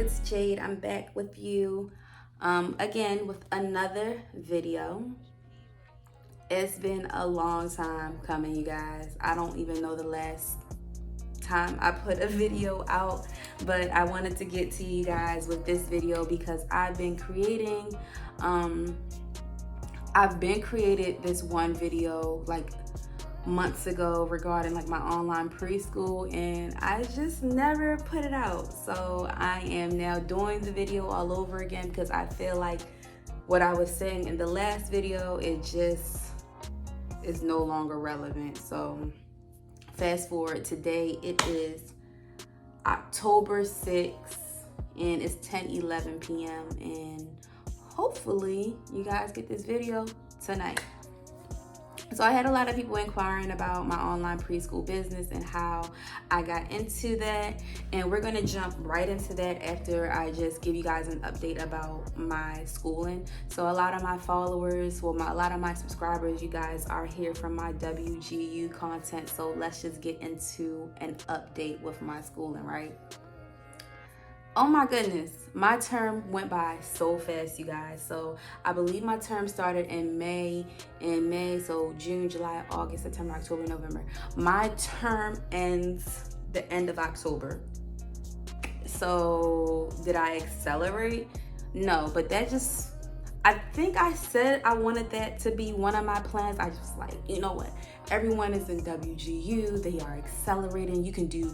it's Jade. I'm back with you again with another video. It's been a long time coming, you guys. I don't even know the last time I put a video out, but I wanted to get to you guys with this video because I've been created this one video like months ago regarding like my online preschool, and I just never put it out. So I am now doing the video all over again because I feel like what I was saying in the last video, it just is no longer relevant. So fast forward, today it is October 6th and it's 10:11 p.m. and hopefully you guys get this video tonight. So I had a lot of people inquiring about my online preschool business and how I got into that. And we're gonna jump right into that after I just give you guys an update about my schooling. So a lot of my followers, a lot of my subscribers, you guys are here from my WGU content. So let's just get into an update with my schooling, right? Oh my goodness, my term went by so fast, you guys. So I believe my term started in May, so June, July, August, September, October, November. My term ends the end of October. So did I accelerate? No, but I think I said I wanted that to be one of my plans. I just like, you know what? Everyone is in WGU, they are accelerating. You can do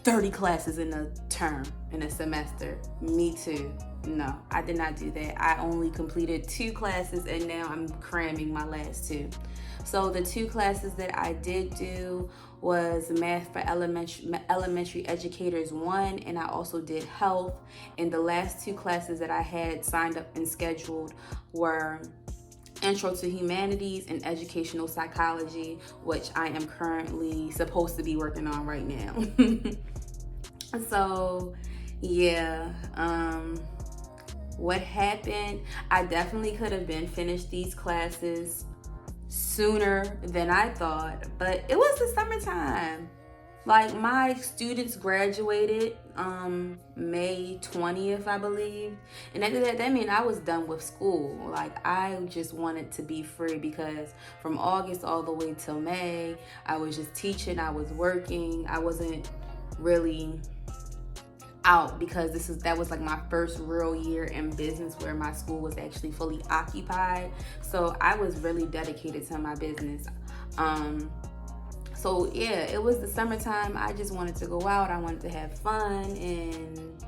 30 classes in a term, in a semester. Me too. No, I did not do that. I only completed 2 classes and now I'm cramming my last 2. So the 2 classes that I did do was Math for Elementary Educators 1, and I also did Health. And the last 2 classes that I had signed up and scheduled were Intro to Humanities and Educational Psychology, which I am currently supposed to be working on right now. So yeah, what happened, I definitely could have been finished these classes sooner than I thought, but it was the summertime. Like, my students graduated May 20th, I believe. And after that meant I was done with school. Like, I just wanted to be free because from August all the way till May, I was just teaching, I was working. I wasn't really out because that was like my first real year in business where my school was actually fully occupied. So I was really dedicated to my business. So yeah, it was the summertime. I just wanted to go out. I wanted to have fun, and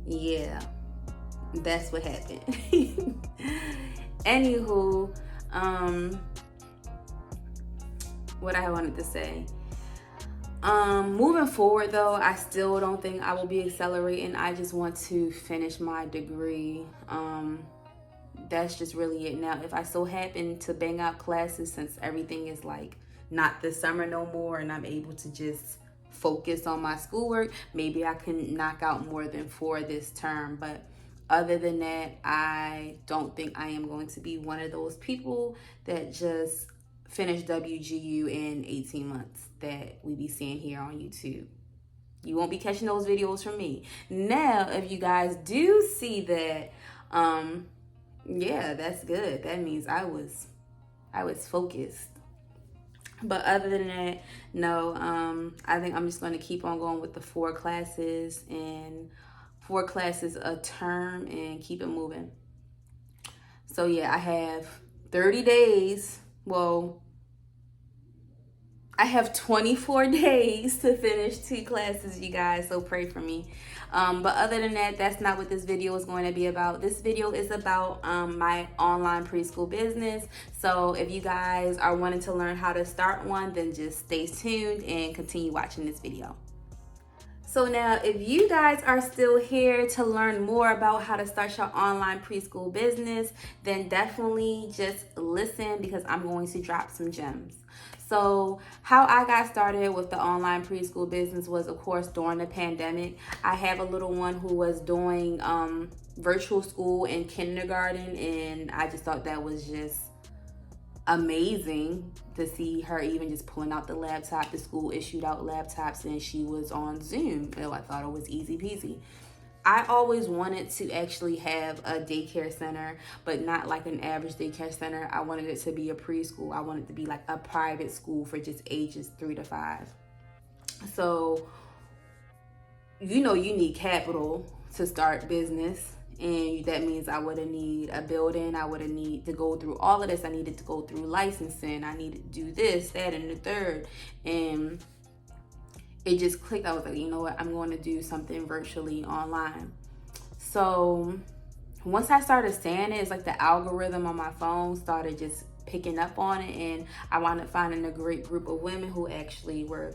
yeah, that's what happened. Anywho, what I wanted to say. Moving forward though, I still don't think I will be accelerating. I just want to finish my degree. That's just really it. Now, if I so happen to bang out classes, since everything is like not this summer no more and I'm able to just focus on my schoolwork, maybe I can knock out more than 4 this term. But other than that, I don't think I am going to be one of those people that just finish WGU in 18 months that we be seeing here on YouTube. You won't be catching those videos from me. Now, if you guys do see that, yeah, that's good. That means I was focused. But other than that, no, I think I'm just going to keep on going with the 4 classes and 4 classes a term and keep it moving. So yeah, I have 30 days. Well, I have 24 days to finish 2 classes, you guys, so pray for me. But other than that, that's not what this video is going to be about. This video is about my online preschool business. So if you guys are wanting to learn how to start one, then just stay tuned and continue watching this video. So now, if you guys are still here to learn more about how to start your online preschool business, then definitely just listen because I'm going to drop some gems. So how I got started with the online preschool business was, of course, during the pandemic. I have a little one who was doing virtual school in kindergarten, and I just thought that was just amazing to see her even just pulling out the laptop. The school issued out laptops and she was on Zoom. So I thought it was easy peasy. I always wanted to actually have a daycare center, but not like an average daycare center. I wanted it to be a preschool. I wanted it to be like a private school for just ages 3 to 5. So, you need capital to start business. And that means I would have need a building. I would have need to go through all of this. I needed to go through licensing. I needed to do this, that, and the third. And it just clicked. I was like, you know what? I'm going to do something virtually online. So once I started saying it, it's like the algorithm on my phone started just picking up on it. And I wound up finding a great group of women who actually were,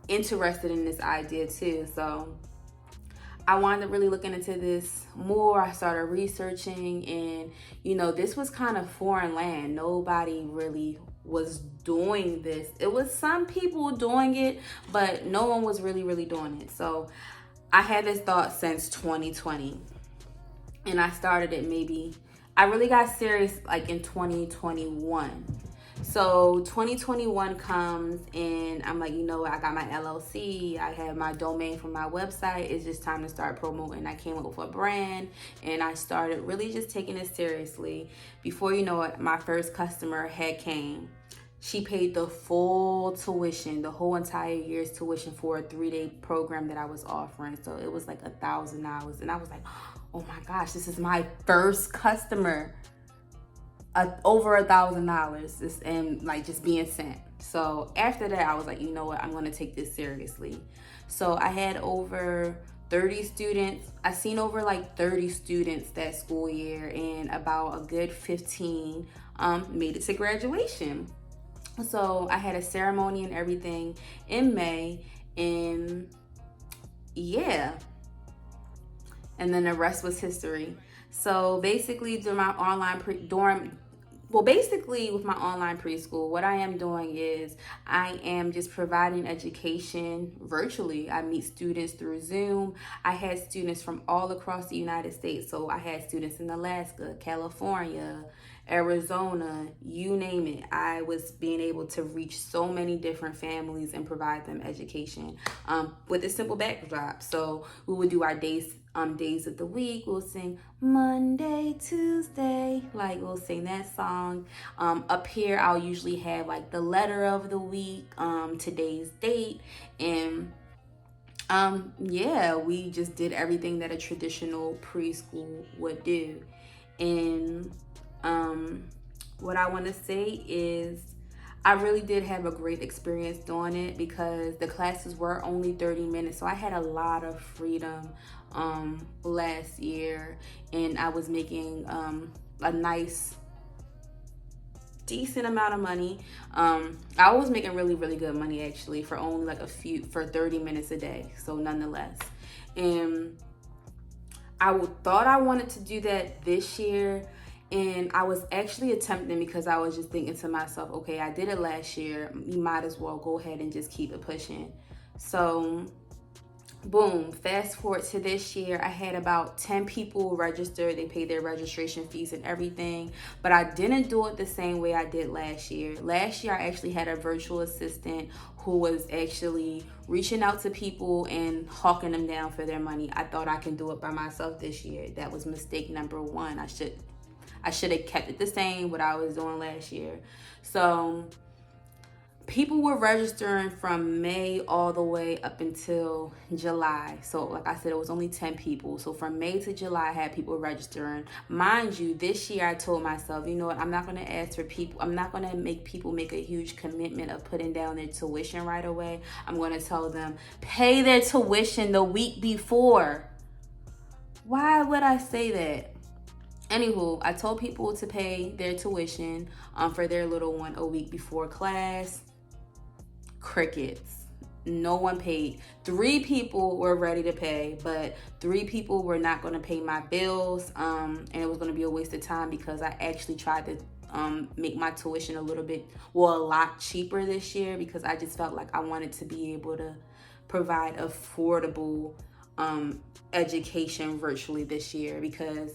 interested in this idea too. So I wound up really looking into this more. I started researching, and this was kind of foreign land. Nobody really was doing this. It was some people doing it, but no one was really doing it. So I had this thought since 2020, and I started it I really got serious like in 2021. So 2021 comes, and I'm like, I got my LLC, I have my domain for my website. It's just time to start promoting. I came up with a brand, and I started really just taking it seriously. Before you know it, my first customer had came. She paid the full tuition, the whole entire year's tuition for a 3-day program that I was offering. So it was like $1,000, and I was like, oh my gosh, this is my first customer. Over $1,000 and like just being sent. So after that, I was like, you know what, I'm going to take this seriously. So I had over 30 students. I seen over like 30 students that school year, and about a good 15 made it to graduation. So I had a ceremony and everything in May, and yeah, and then the rest was history. So basically, with my online preschool, what I am doing is I am just providing education virtually. I meet students through Zoom. I had students from all across the United States. So I had students in Alaska, California, Arizona, you name it. I was being able to reach so many different families and provide them education with a simple backdrop. So we would do our days of the week. We'll sing Monday, Tuesday, like we'll sing that song. Up here, I'll usually have like the letter of the week, today's date, and we just did everything that a traditional preschool would do. And what I want to say is I really did have a great experience doing it, because the classes were only 30 minutes. So I had a lot of freedom last year, and I was making a nice decent amount of money. I was making really good money actually for only like for 30 minutes a day. So nonetheless, and I thought I wanted to do that this year. And I was actually attempting, because I was just thinking to myself, okay, I did it last year. You might as well go ahead and just keep it pushing. So boom, fast forward to this year, I had about 10 people register. They paid their registration fees and everything, but I didn't do it the same way I did last year. Last year, I actually had a virtual assistant who was actually reaching out to people and hawking them down for their money. I thought I can do it by myself this year. That was mistake number one. I should have kept it the same, what I was doing last year. So people were registering from May all the way up until July. So like I said, it was only 10 people. So from May to July, I had people registering. Mind you, this year I told myself, you know what, I'm not going to ask for people. I'm not going to make people make a huge commitment of putting down their tuition right away. I'm going to tell them, pay their tuition the week before. Why would I say that? Anywho, I told people to pay their tuition for their little one a week before class. Crickets. No one paid. 3 people were ready to pay, but 3 people were not going to pay my bills. And it was going to be a waste of time, because I actually tried to make my tuition a lot cheaper this year, because I just felt like I wanted to be able to provide affordable education virtually this year, because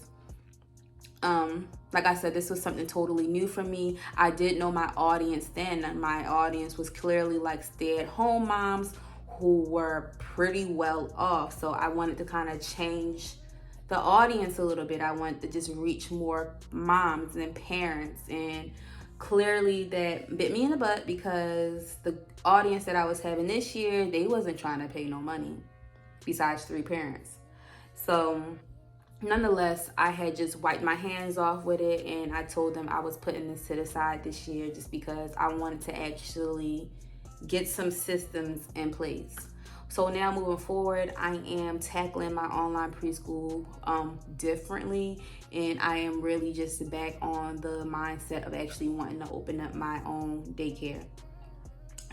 like I said, this was something totally new for me. I did know my audience then. My audience was clearly like stay-at-home moms who were pretty well off. So I wanted to kind of change the audience a little bit. I wanted to just reach more moms and parents, and clearly that bit me in the butt because the audience that I was having this year, they wasn't trying to pay no money besides 3 parents. So nonetheless, I had just wiped my hands off with it, and I told them I was putting this to the side this year just because I wanted to actually get some systems in place. So now moving forward, I am tackling my online preschool differently, and I am really just back on the mindset of actually wanting to open up my own daycare.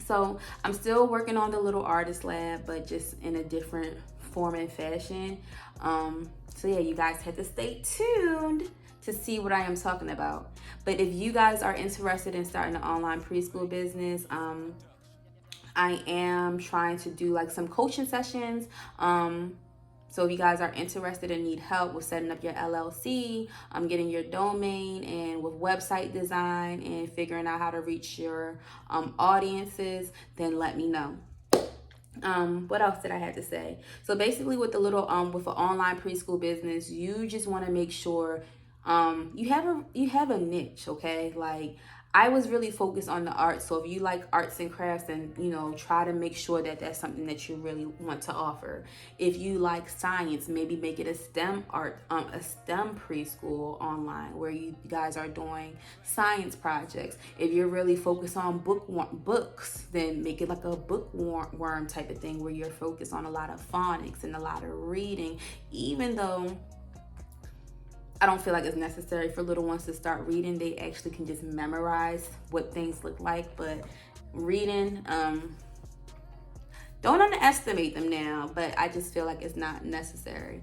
So I'm still working on the little artist lab, but just in a different form and fashion. So yeah, you guys have to stay tuned to see what I am talking about. But if you guys are interested in starting an online preschool business, I am trying to do like some coaching sessions. So if you guys are interested and need help with setting up your LLC, getting your domain, and with website design and figuring out how to reach your audiences, then let me know. What else did I have to say? So basically with the little with an online preschool business, you just want to make sure you have a niche, okay? Like I was really focused on the arts. So if you like arts and crafts, then try to make sure that that's something that you really want to offer. If you like science, maybe make it a STEM preschool online where you guys are doing science projects. If you're really focused on books, then make it like a bookworm type of thing where you're focused on a lot of phonics and a lot of reading, even though I don't feel like it's necessary for little ones to start reading. They actually can just memorize what things look like. But reading, don't underestimate them now, but I just feel like it's not necessary.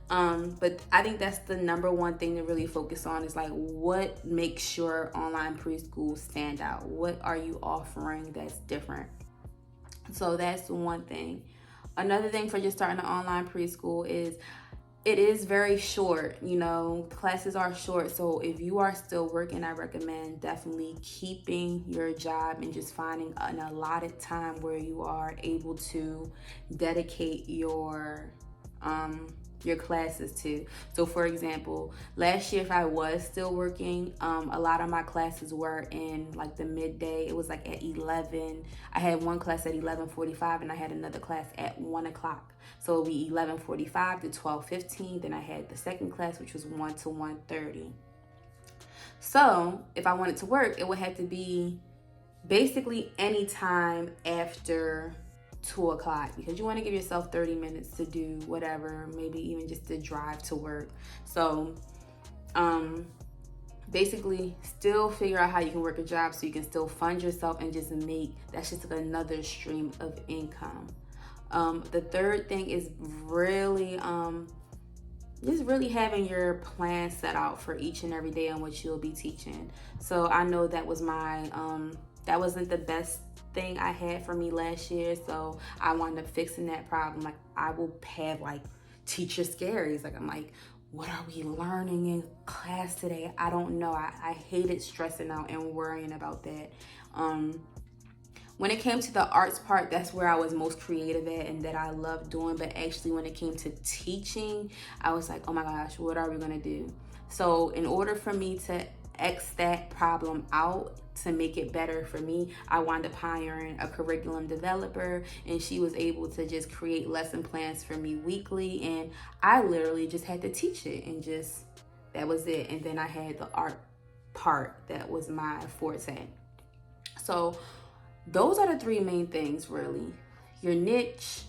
But I think that's the number one thing to really focus on is like what makes your online preschool stand out? What are you offering that's different? So that's one thing. Another thing for just starting an online preschool is it is very short. Classes are short. So if you are still working, I recommend definitely keeping your job and just finding an allotted time where you are able to dedicate your classes to. So for example, last year if I was still working, a lot of my classes were in like the midday. It was like at 11. I had one class at 11:45 and I had another class at 1 o'clock. So it'll be 11:45 to 12:15. Then I had the second class, which was 1 to 1:30. So if I wanted to work, it would have to be basically any time after 2 o'clock, because you want to give yourself 30 minutes to do whatever, maybe even just to drive to work. So basically still figure out how you can work a job so you can still fund yourself and just that's just another stream of income. The third thing is really just really having your plan set out for each and every day on what you'll be teaching. So I know that was that wasn't the best thing I had for me last year, so I wound up fixing that problem. Like I will have like teacher scaries. Like I'm like, what are we learning in class today? I don't know. I hated stressing out and worrying about that. When it came to the arts part, that's where I was most creative at and that I loved doing. But actually when it came to teaching, I was like, oh my gosh, what are we gonna do? So in order for me to X that problem out to make it better for me, I wound up hiring a curriculum developer, and she was able to just create lesson plans for me weekly, and I literally just had to teach it, and just that was it. And then I had the art part that was my forte. So those are the 3 main things really: your niche,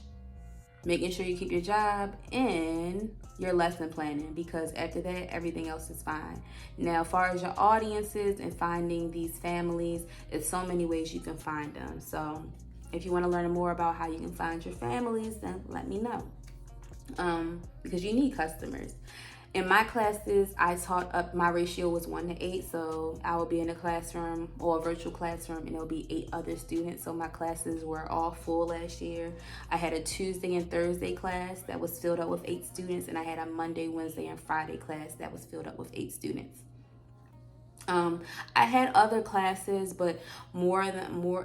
making sure you keep your job, and your lesson planning, because after that everything else is fine. Now as far as your audiences and finding these families, it's so many ways you can find them. So if you want to learn more about how you can find your families, then let me know, because you need customers. In my classes, I taught up, my ratio was 1 to 8. So I will be in a classroom or a virtual classroom and there'll be 8 other students. So my classes were all full last year. I had a Tuesday and Thursday class that was filled up with 8 students. And I had a Monday, Wednesday, and Friday class that was filled up with 8 students. I had other classes, but more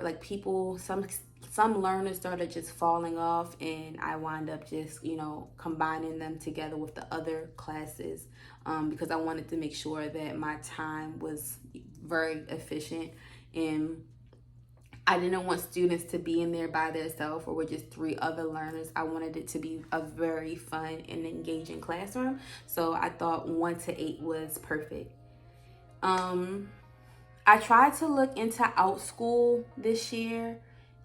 like people, some some learners started just falling off, and I wound up just, combining them together with the other classes, because I wanted to make sure that my time was very efficient, and I didn't want students to be in there by themselves or with just 3 other learners. I wanted it to be a very fun and engaging classroom. So I thought 1 to 8 was perfect. I tried to look into OutSchool this year.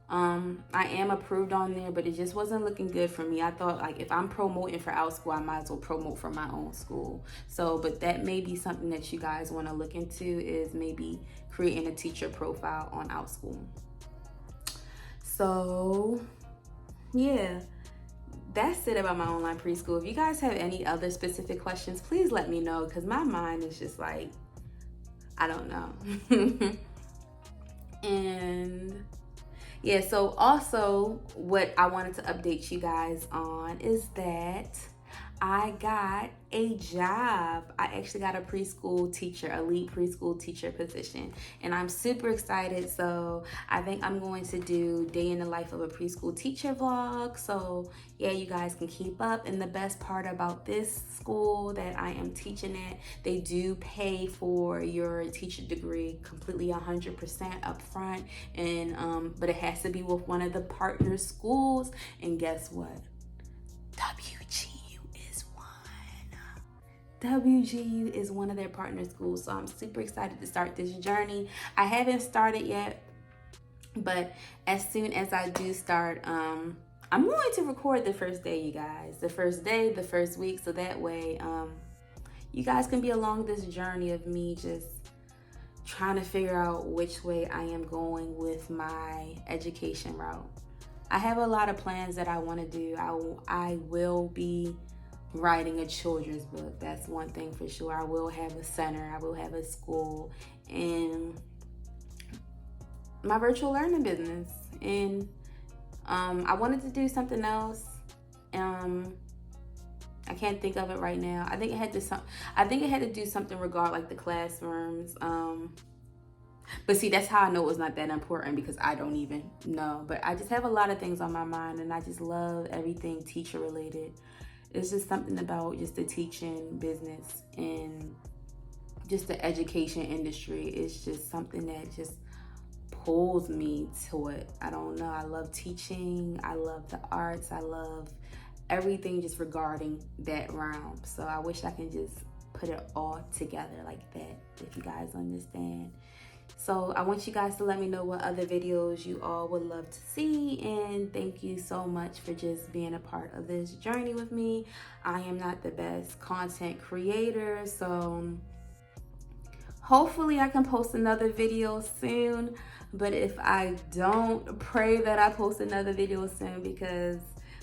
I am approved on there, but it just wasn't looking good for me. I thought, like, if I'm promoting for OutSchool, I might as well promote for my own school. So, but that may be something that you guys want to look into, is maybe creating a teacher profile on OutSchool. So, yeah, that's it about my online preschool. If you guys have any other specific questions, please let me know, because my mind is just like, I don't know. And yeah, so also what I wanted to update you guys on is that I got a job. I actually got a preschool teacher, a lead preschool teacher position, and I'm super excited. So I think I'm going to do day in the life of a preschool teacher vlog. So yeah, you guys can keep up. And the best part about this school that I am teaching at, they do pay for your teacher degree completely 100% up front, and but it has to be with one of the partner schools. And guess what? WGU is one of their partner schools. So I'm super excited to start this journey. I haven't started yet, but as soon as I do start, I'm going to record the first day, you guys. The first day, the first week, so that way you guys can be along this journey of me just trying to figure out which way I am going with my education route. I have a lot of plans that I want to do. I will be writing a children's book. That's one thing for sure. I will have a center. I will have a school, and my virtual learning business. And I wanted to do something else. I can't think of it right now. I think it had to do something regarding like the classrooms. But see, that's how I know it was not that important, because I don't even know. But I just have a lot of things on my mind, and I just love everything teacher related. It's just something about just the teaching business and just the education industry. It's just something that just pulls me to it. I don't know. I love teaching. I love the arts. I love everything just regarding that realm. So I wish I can just put it all together like that, if you guys understand. So I want you guys to let me know what other videos you all would love to see, and thank you so much for just being a part of this journey with me. I am not the best content creator, so hopefully I can post another video soon. But if I don't, pray that I post another video soon, because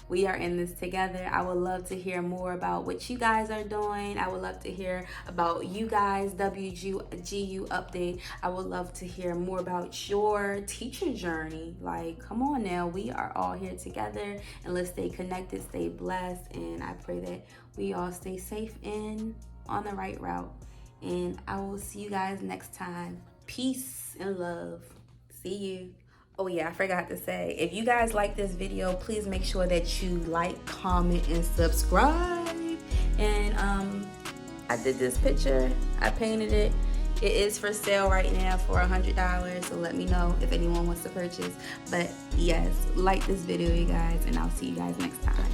we are in this together. I would love to hear more about what you guys are doing. I would love to hear about you guys' WGU update. I would love to hear more about your teacher journey. Like, come on now, we are all here together, and let's stay connected, stay blessed, and I pray that we all stay safe and on the right route. And I will see you guys next time. Peace and love. See you. Oh yeah, I forgot to say, if you guys like this video, please make sure that you like, comment, and subscribe. And I did this picture, I painted it. It is for sale right now for $100, so let me know if anyone wants to purchase. But yes, like this video, you guys, and I'll see you guys next time.